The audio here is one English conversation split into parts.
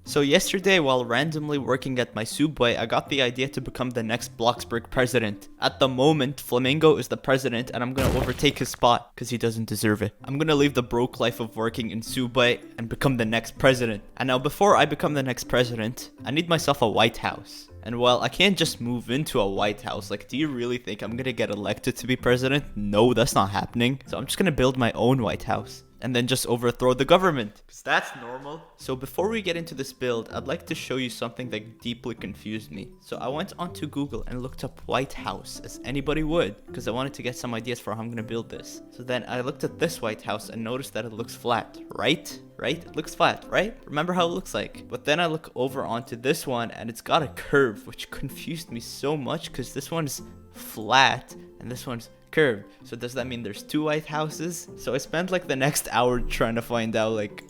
So yesterday, while randomly working at my subway, I got the idea to become the next Bloxburg president. At the moment, Flamingo is the president and I'm gonna overtake his spot because he doesn't deserve it. I'm gonna leave the broke life of working in subway and become the next president. And now before I become the next president, I need myself a White House. And well, I can't just move into a White House. Like, do you really think I'm gonna get elected to be president? No, that's not happening. So I'm just gonna build my own White House and then just overthrow the government, because that's normal. So before we get into this build, I'd like to show you something that deeply confused me. So I went onto Google and looked up White House, as anybody would, because I wanted to get some ideas for how I'm gonna build this. So then I looked at this White House and noticed that it looks flat, right? It looks flat, right? Remember how it looks like. But then I look over onto this one and it's got a curve, which confused me so much because this one's flat and this one's curved. So does that mean there's two White Houses? So I spent like the next hour trying to find out like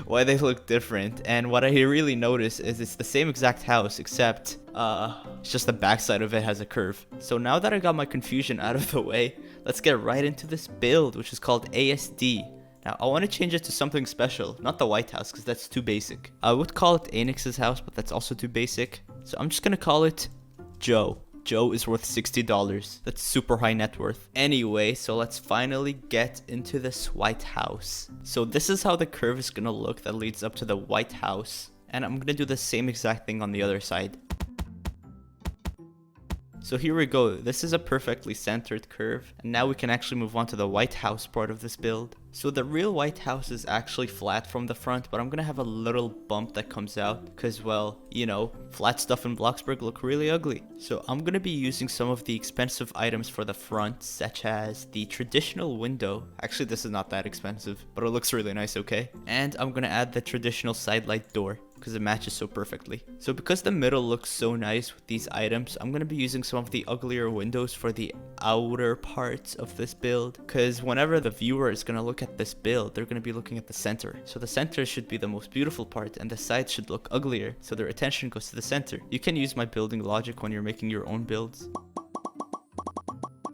why they look different, and what I really noticed is it's the same exact house except it's just the backside of it has a curve. So now that I got my confusion out of the way, let's get right into this build, which is called ASD. Now, I want to change it to something special, not the White House, because that's too basic. I would call it Anix's house, but that's also too basic. So I'm just going to call it Joe. Joe is worth $60. That's super high net worth. Anyway, so let's finally get into this White House. So this is how the curve is going to look that leads up to the White House. And I'm going to do the same exact thing on the other side. So here we go, this is a perfectly centered curve, and now we can actually move on to the White House part of this build. So the real White House is actually flat from the front, but I'm gonna have a little bump that comes out, because well, you know, flat stuff in Bloxburg look really ugly. So I'm gonna be using some of the expensive items for the front, such as the traditional window. Actually, this is not that expensive, but it looks really nice, okay? And I'm gonna add the traditional side light door, because it matches so perfectly. So because the middle looks so nice with these items, I'm going to be using some of the uglier windows for the outer parts of this build, because whenever the viewer is going to look at this build, they're going to be looking at the center. So the center should be the most beautiful part and the sides should look uglier, so their attention goes to the center. You can use my building logic when you're making your own builds.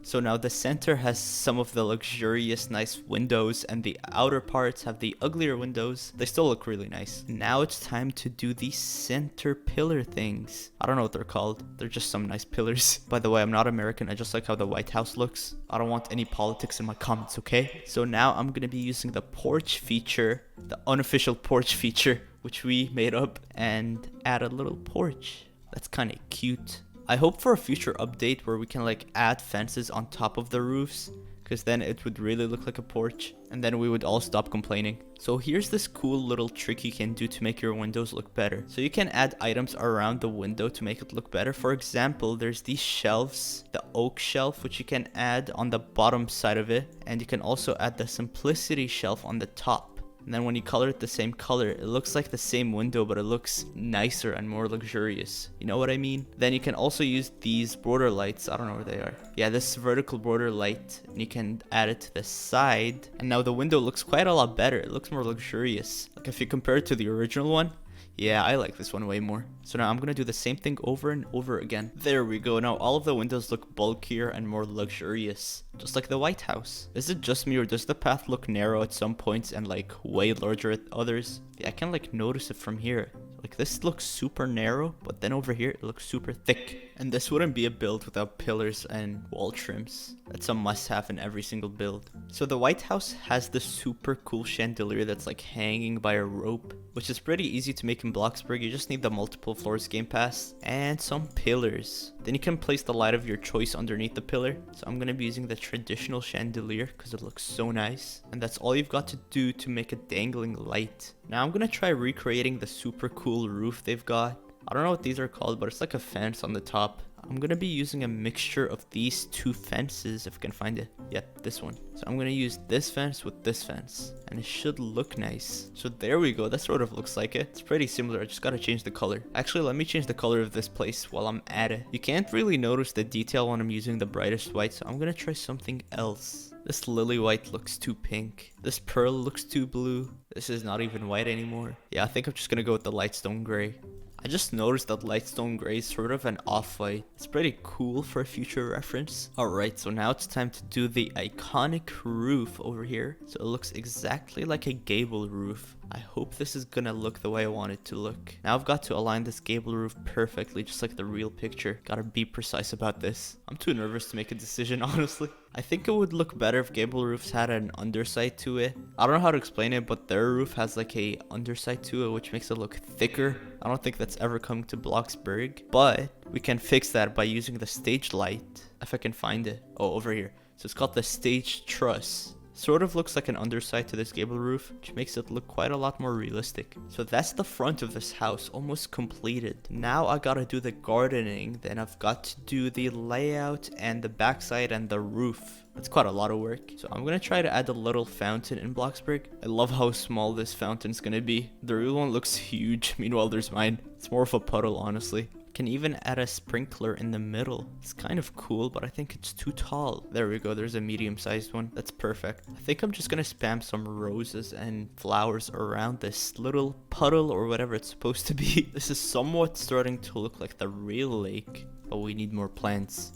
So now the center has some of the luxurious nice windows and the outer parts have the uglier windows. They still look really nice. Now it's time to do the center pillar things. I don't know what they're called. They're just some nice pillars. By the way, I'm not American. I just like how the White House looks. I don't want any politics in my comments, okay? So now I'm going to be using the porch feature, the unofficial porch feature, which we made up, and add a little porch. That's kind of cute. I hope for a future update where we can like add fences on top of the roofs, because then it would really look like a porch and then we would all stop complaining. So here's this cool little trick you can do to make your windows look better. So you can add items around the window to make it look better. For example, there's these shelves, the oak shelf, which you can add on the bottom side of it, and you can also add the simplicity shelf on the top. And then when you color it the same color, it looks like the same window, but it looks nicer and more luxurious. You know what I mean? Then you can also use these border lights. I don't know where they are. Yeah, this vertical border light, and you can add it to the side. And now the window looks quite a lot better. It looks more luxurious. Like if you compare it to the original one, yeah, I like this one way more. So now I'm going to do the same thing over and over again. There we go. Now all of the windows look bulkier and more luxurious, just like the White House. Is it just me, or does the path look narrow at some points and like way larger at others? Yeah, I can like notice it from here. Like this looks super narrow, but then over here it looks super thick. And this wouldn't be a build without pillars and wall trims. That's a must-have in every single build. So the White House has this super cool chandelier that's like hanging by a rope, which is pretty easy to make in Bloxburg. You just need the multiple floors game pass and some pillars. Then you can place the light of your choice underneath the pillar. So I'm going to be using the traditional chandelier because it looks so nice. And that's all you've got to do to make a dangling light. Now I'm going to try recreating the super cool roof they've got. I don't know what these are called, but it's like a fence on the top. I'm going to be using a mixture of these two fences, if I can find it. Yep, this one. So I'm going to use this fence with this fence, and it should look nice. So there we go. That sort of looks like it. It's pretty similar. I just got to change the color. Actually, let me change the color of this place while I'm at it. You can't really notice the detail when I'm using the brightest white, so I'm going to try something else. This lily white looks too pink. This pearl looks too blue. This is not even white anymore. Yeah, I think I'm just going to go with the light stone gray. I just noticed that lightstone gray is sort of an off-white. It's pretty cool for a future reference. Alright, so now it's time to do the iconic roof over here. So it looks exactly like a gable roof. I hope this is gonna look the way I want it to look. Now I've got to align this gable roof perfectly, just like the real picture. Gotta be precise about this. I'm too nervous to make a decision, honestly. I think it would look better if gable roofs had an underside to it. I don't know how to explain it, but their roof has like a underside to it, which makes it look thicker. I don't think that's ever coming to Bloxburg, but we can fix that by using the stage light, if I can find it. Oh, over here. So it's called the stage truss. Sort of looks like an underside to this gable roof, which makes it look quite a lot more realistic. So that's the front of this house, almost completed. Now I gotta do the gardening, then I've got to do the layout and the backside and the roof. That's quite a lot of work. So I'm gonna try to add a little fountain in Bloxburg. I love how small this fountain's gonna be. The real one looks huge, meanwhile there's mine. It's more of a puddle, honestly. Can even add a sprinkler in the middle. It's kind of cool, but I think it's too tall. There we go, there's a medium-sized one. That's perfect. I think I'm just gonna spam some roses and flowers around this little puddle or whatever it's supposed to be. This is somewhat starting to look like the real lake, but we need more plants.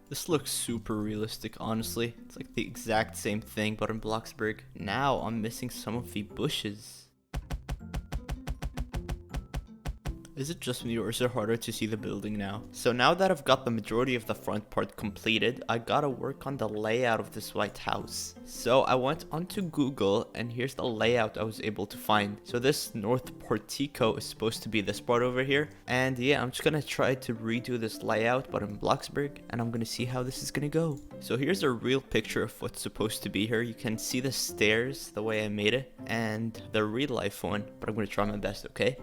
This looks super realistic, honestly. It's like the exact same thing, but in Bloxburg. Now I'm missing some of the bushes. Is it just me or is it harder to see the building now? So now that I've got the majority of the front part completed, I gotta work on the layout of this white house. So I went onto Google and here's the layout I was able to find. So this north portico is supposed to be this part over here. And yeah, I'm just gonna try to redo this layout, but in Bloxburg, and I'm gonna see how this is gonna go. So here's a real picture of what's supposed to be here. You can see the stairs, the way I made it, and the real life one, but I'm gonna try my best, okay?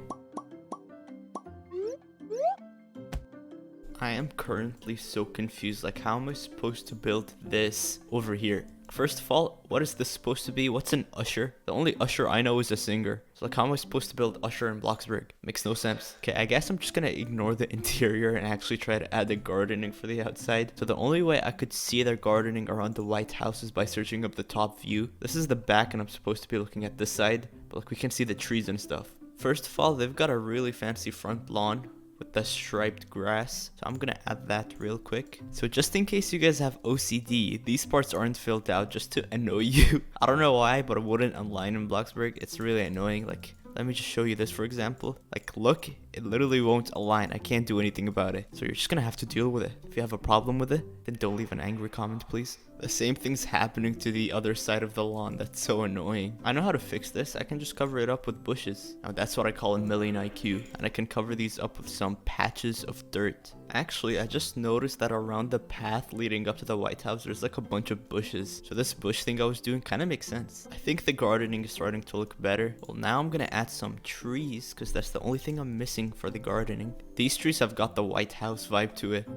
I am currently so confused, like how am I supposed to build this over here? First of all, what is this supposed to be? What's an usher? The only usher I know is a singer. So like how am I supposed to build usher in Bloxburg? Makes no sense. Okay, I guess I'm just gonna ignore the interior and actually try to add the gardening for the outside. So the only way I could see their gardening around the white house is by searching up the top view. This is the back and I'm supposed to be looking at this side, but like we can see the trees and stuff. First of all, they've got a really fancy front lawn with the striped grass, so I'm gonna add that real quick. So just in case you guys have OCD, these parts aren't filled out just to annoy you. I don't know why, but it wouldn't align in Bloxburg. It's really annoying. Like, let me just show you this for example. Like, look, it literally won't align. I can't do anything about it. So you're just gonna have to deal with it. If you have a problem with it, then don't leave an angry comment, please. The same thing's happening to the other side of the lawn. That's so annoying. I know how to fix this. I can just cover it up with bushes. Now that's what I call a million IQ. And I can cover these up with some patches of dirt. Actually, I just noticed that around the path leading up to the White House, there's like a bunch of bushes. So this bush thing I was doing kind of makes sense. I think the gardening is starting to look better. Well, now I'm gonna add some trees because that's the only thing I'm missing for the gardening. These trees have got the White House vibe to it.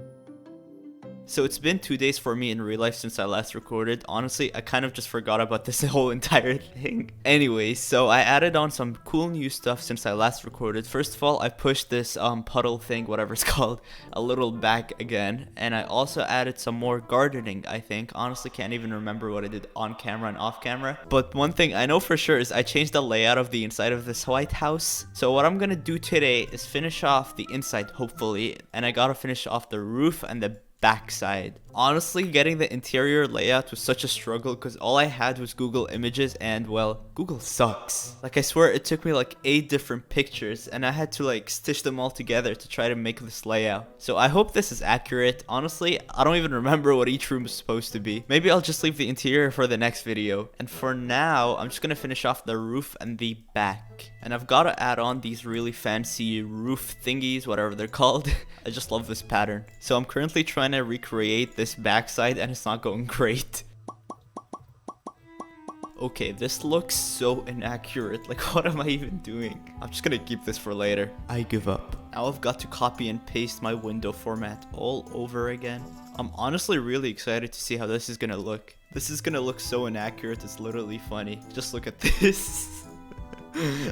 So it's been 2 days for me in real life since I last recorded. Honestly, I kind of just forgot about this whole entire thing. Anyway, so I added on some cool new stuff since I last recorded. First of all, I pushed this puddle thing, whatever it's called, a little back again. And I also added some more gardening, I think. Honestly, can't even remember what I did on camera and off camera. But one thing I know for sure is I changed the layout of the inside of this White House. So what I'm gonna do today is finish off the inside, hopefully. And I gotta finish off the roof and the backside. Honestly, getting the interior layout was such a struggle because all I had was Google Images and, well, Google sucks. Like, I swear it took me like 8 different pictures and I had to like stitch them all together to try to make this layout. So I hope this is accurate. Honestly, I don't even remember what each room is supposed to be. Maybe I'll just leave the interior for the next video. And for now, I'm just gonna finish off the roof and the back. And I've got to add on these really fancy roof thingies, whatever they're called. I just love this pattern. So I'm currently trying to recreate this backside and it's not going great. Okay, this looks so inaccurate. Like, what am I even doing? I'm just gonna keep this for later. I give up. Now I've got to copy and paste my window format all over again. I'm honestly really excited to see how this is gonna look. This is gonna look so inaccurate, it's literally funny. Just look at this.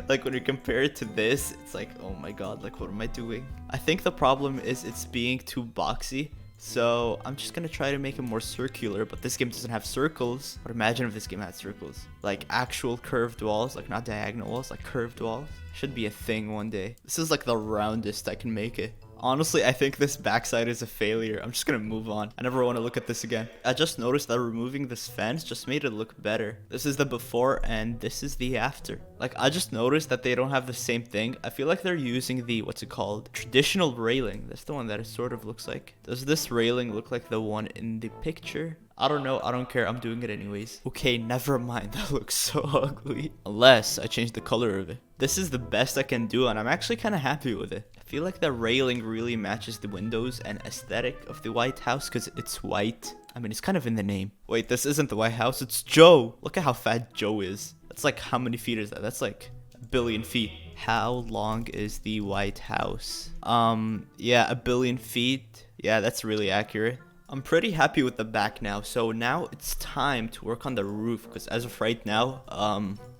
Like, when you compare it to this, it's like, oh my god, like, what am I doing? I think the problem is it's being too boxy. So I'm just gonna try to make it more circular, but this game doesn't have circles. But imagine if this game had circles. Like actual curved walls, like not diagonal walls, like curved walls. Should be a thing one day. This is like the roundest I can make it. Honestly, I think this backside is a failure. I'm just gonna move on. I never want to look at this again. I just noticed that removing this fence just made it look better. This is the before and this is the after. Like, I just noticed that they don't have the same thing. I feel like they're using the, what's it called? Traditional railing. That's the one that it sort of looks like. Does this railing look like the one in the picture? I don't know. I don't care. I'm doing it anyways. Okay, never mind. That looks so ugly. Unless I change the color of it. This is the best I can do, and I'm actually kind of happy with it. I feel like the railing really matches the windows and aesthetic of the White House because it's white. I mean, it's kind of in the name. Wait, this isn't the White House. It's Joe. Look at how fat Joe is. That's like, how many feet is that? That's like a billion feet. How long is the White House? Yeah, 1 billion feet. Yeah, that's really accurate. I'm pretty happy with the back now, so now it's time to work on the roof, because as of right now,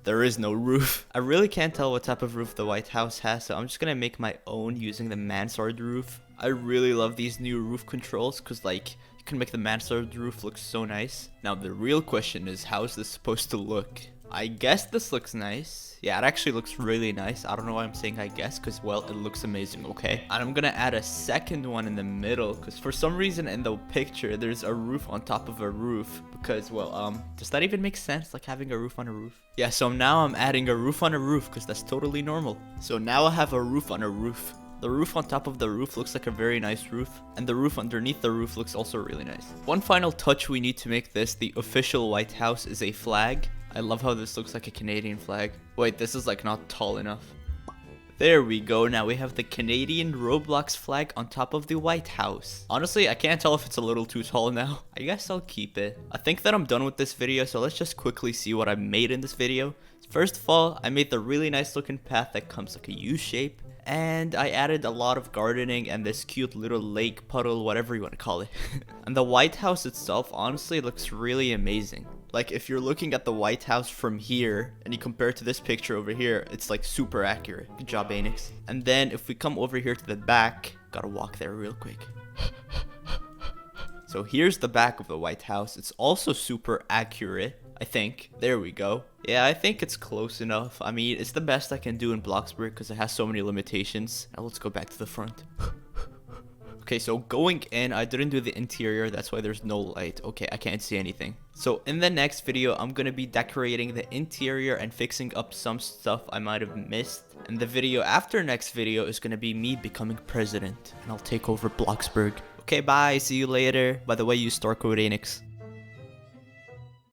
there is no roof. I really can't tell what type of roof the White House has, so I'm just gonna make my own using the mansard roof. I really love these new roof controls, because like, you can make the mansard roof look so nice. Now the real question is, how is this supposed to look? I guess this looks nice. Yeah, it actually looks really nice. I don't know why I'm saying I guess, because, well, it looks amazing, okay? And I'm gonna add a second one in the middle, because for some reason in the picture, there's a roof on top of a roof. Because, well, does that even make sense, like having a roof on a roof? Yeah, so now I'm adding a roof on a roof, because that's totally normal. So now I have a roof on a roof. The roof on top of the roof looks like a very nice roof, and the roof underneath the roof looks also really nice. One final touch we need to make this the official White House is a flag. I love how this looks like a Canadian flag. Wait, this is like not tall enough. There we go. Now we have the Canadian ROBLOX flag on top of the White House. Honestly, I can't tell if it's a little too tall now. I guess I'll keep it. I think that I'm done with this video, so let's just quickly see what I made in this video. First of all, I made the really nice looking path that comes like a U shape. And I added a lot of gardening and this cute little lake puddle, whatever you want to call it. And the White House itself honestly looks really amazing. Like, if you're looking at the White House from here and you compare it to this picture over here, it's like super accurate. Good job, Anix. And then if we come over here to the back, gotta walk there real quick. So here's the back of the White House. It's also super accurate, I think. There we go. Yeah, I think it's close enough. I mean, it's the best I can do in Bloxburg because it has so many limitations. Now let's go back to the front. Okay, so going in, I didn't do the interior. That's why there's no light. Okay, I can't see anything. So in the next video, I'm going to be decorating the interior and fixing up some stuff I might have missed. And the video after next video is going to be me becoming president. And I'll take over Bloxburg. Okay, bye. See you later. By the way, use store code Anix.